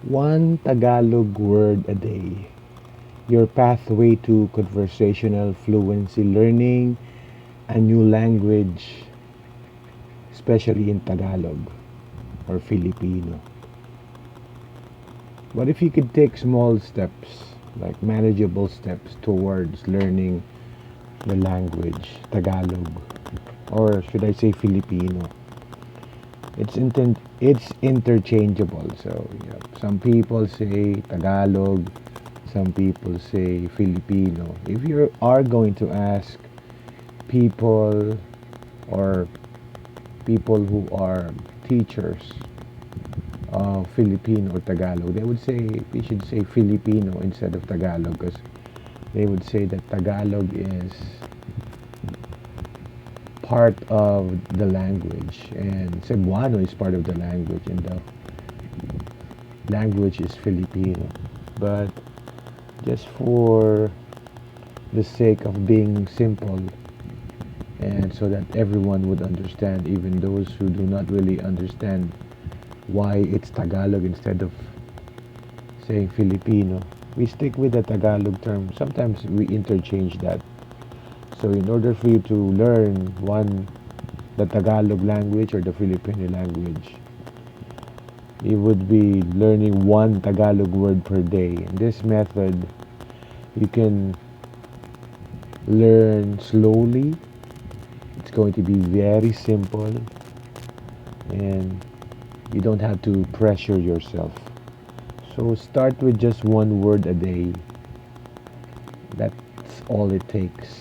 One Tagalog word a day. Your pathway to conversational fluency, learning a new language, especially in Tagalog or Filipino. What if you could take small steps, like manageable steps towards learning the language, Tagalog, or should I say Filipino? It's interchangeable. So yeah, some people say Tagalog, some people say Filipino. If you are going to ask people or people who are teachers of Filipino or Tagalog, they would say we should say Filipino instead of Tagalog because they would say that Tagalog is part of the language and Cebuano is part of the language and the language is Filipino. But just for the sake of being simple and so that everyone would understand, even those who do not really understand why it's Tagalog instead of saying Filipino, we stick with the Tagalog term. Sometimes we interchange that. So in order for you to learn the Tagalog language or the Filipino language, you would be learning one Tagalog word per day. In this method, you can learn slowly. It's going to be very simple and you don't have to pressure yourself. So start with just one word a day. That's all it takes.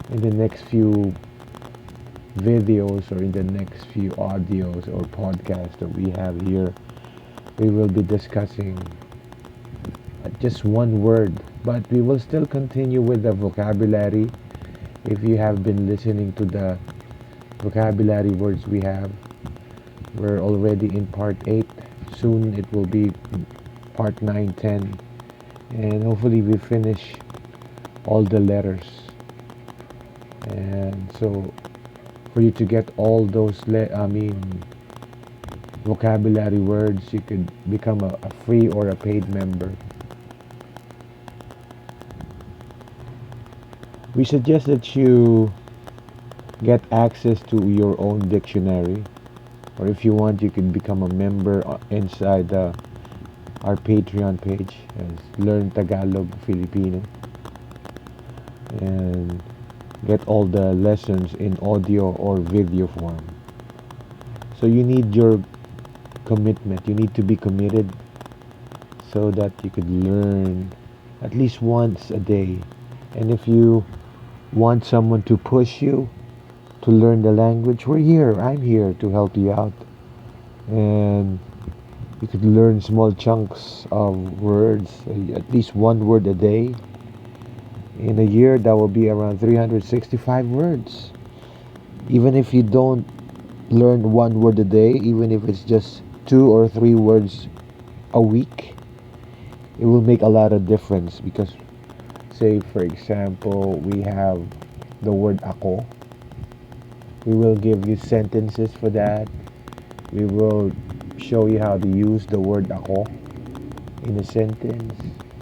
In the next few videos or in the next few audios or podcasts that we have here, we will be discussing just one word, but we will still continue with the vocabulary. If you have been listening to the vocabulary words we have, we're already in part 8. Soon it will be part 9, 10, and hopefully we finish all the letters. And so for you to get all those vocabulary words, you could become a free or a paid member. We suggest that you get access to your own dictionary, or if you want, you can become a member inside our Patreon page as Learn Tagalog Filipino and get all the lessons in audio or video form. So you need your commitment. You need to be committed so that you could learn at least once a day. And if you want someone to push you to learn the language, we're here. I'm here to help you out. And you could learn small chunks of words, at least one word a day. In a year, that will be around 365 words. Even if you don't learn one word a day, even if it's just 2 or 3 words a week, it will make a lot of difference because, say, for example, we have the word ako. We will give you sentences for that. We will show you how to use the word ako in a sentence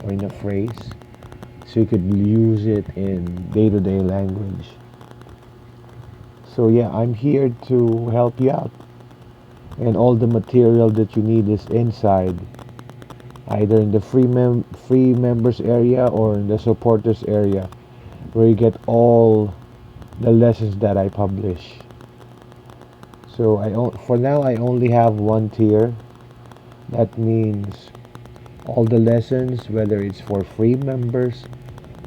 or in a phrase so you could use it in day-to-day language. So yeah, I'm here to help you out. And all the material that you need is inside, either in the free members area or in the supporters area, where you get all the lessons that I publish. So for now I only have one tier. That means all the lessons, whether it's for free members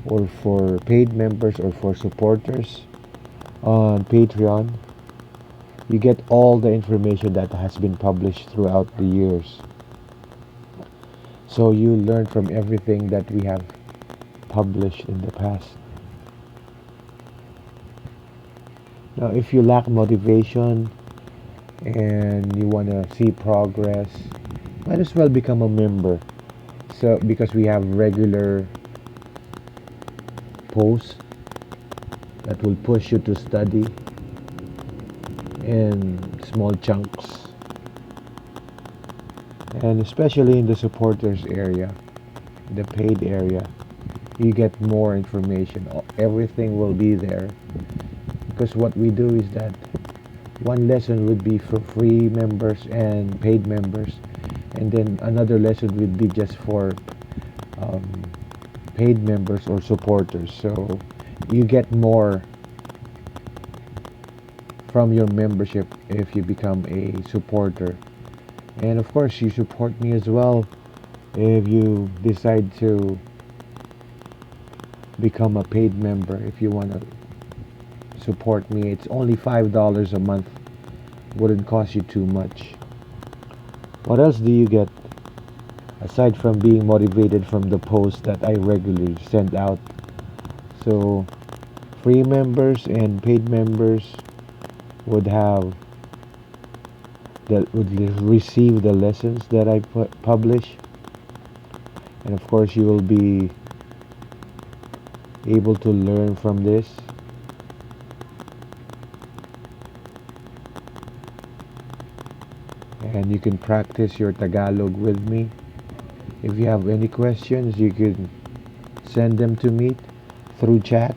or for paid members or for supporters on Patreon, you get all the information that has been published throughout the years. So you learn from everything that we have published in the past. Now, if you lack motivation and you want to see progress, might as well become a member. So because we have regular posts that will push you to study in small chunks. And especially in the supporters area, the paid area, you get more information. Everything will be there. Because what we do is that one lesson would be for free members and paid members, and then another lesson would be just for um, paid members or supporters. So you get more from your membership if you become a supporter. And of course, you support me as well if you decide to become a paid member. If you want to support me, it's only $5 a month. Wouldn't cost you too much. What else do you get aside from being motivated from the posts that I regularly send out? So free members and paid members would have that would receive the lessons that I publish, and of course you will be able to learn from this. And you can practice your Tagalog with me. If you have any questions, you can send them to me through chat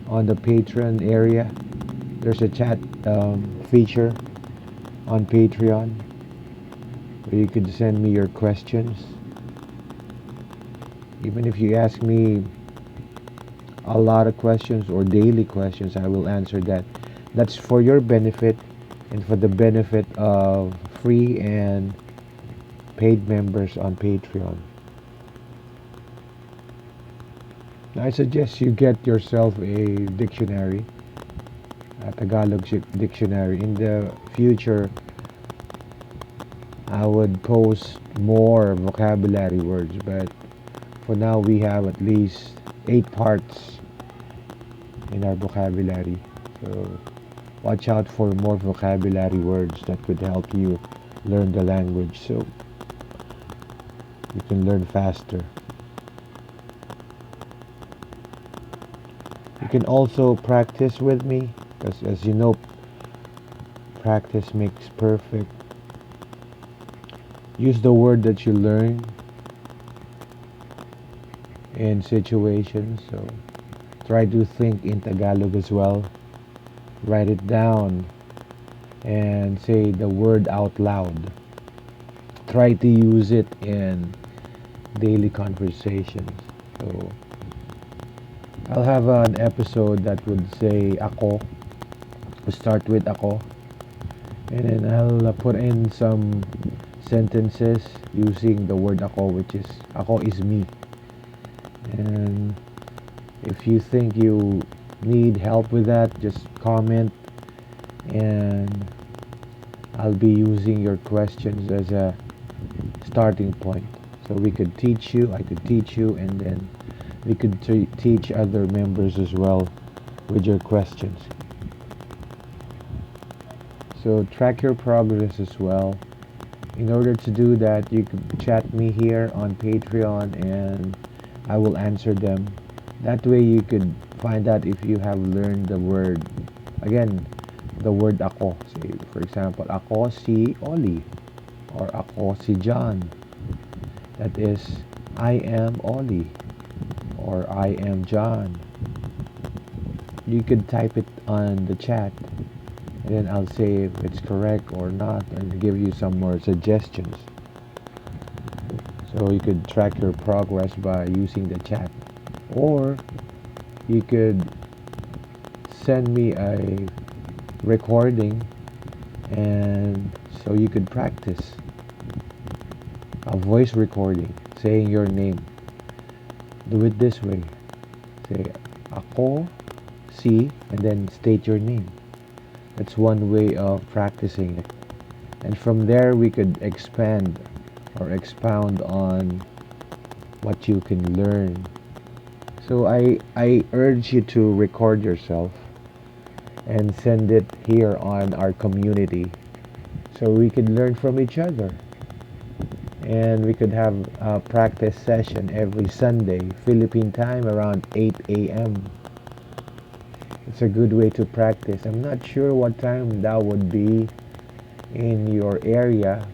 on the Patreon area. There's a chat feature on Patreon where you could send me your questions. Even if you ask me a lot of questions or daily questions, I will answer that. That's for your benefit and for the benefit of free and paid members on Patreon. Now, I suggest you get yourself a dictionary, a Tagalog dictionary. In the future, I would post more vocabulary words, but for now we have at least 8 parts in our vocabulary. So watch out for more vocabulary words that could help you learn the language so you can learn faster. You can also practice with me, because as you know, practice makes perfect. Use the word that you learn in situations. So try to think in Tagalog as well. Write it down and say the word out loud. Try to use it in daily conversations. So I'll have an episode that would say ako. We'll start with ako, and then I'll put in some sentences using the word ako, which is ako is me. And if you think you need help with that, just comment, and I'll be using your questions as a starting point. So we could teach you, I could teach you, and then we could teach other members as well with your questions. So track your progress as well. In order to do that, you can chat me here on Patreon and I will answer them. That way you could find out if you have learned the word. Again, the word ako. Say, for example, ako si Oli or ako si John. That is, I am Oli or I am John. You could type it on the chat and then I'll say if it's correct or not and give you some more suggestions. So you could track your progress by using the chat, or you could send me a recording and so you could practice a voice recording saying your name. Do it this way. Say ako si and then state your name. That's one way of practicing it. And from there we could expand or expound on what you can learn. So I urge you to record yourself and send it here on our community so we could learn from each other. And we could have a practice session every Sunday, Philippine time, around 8 a.m. It's a good way to practice. I'm not sure what time that would be in your area,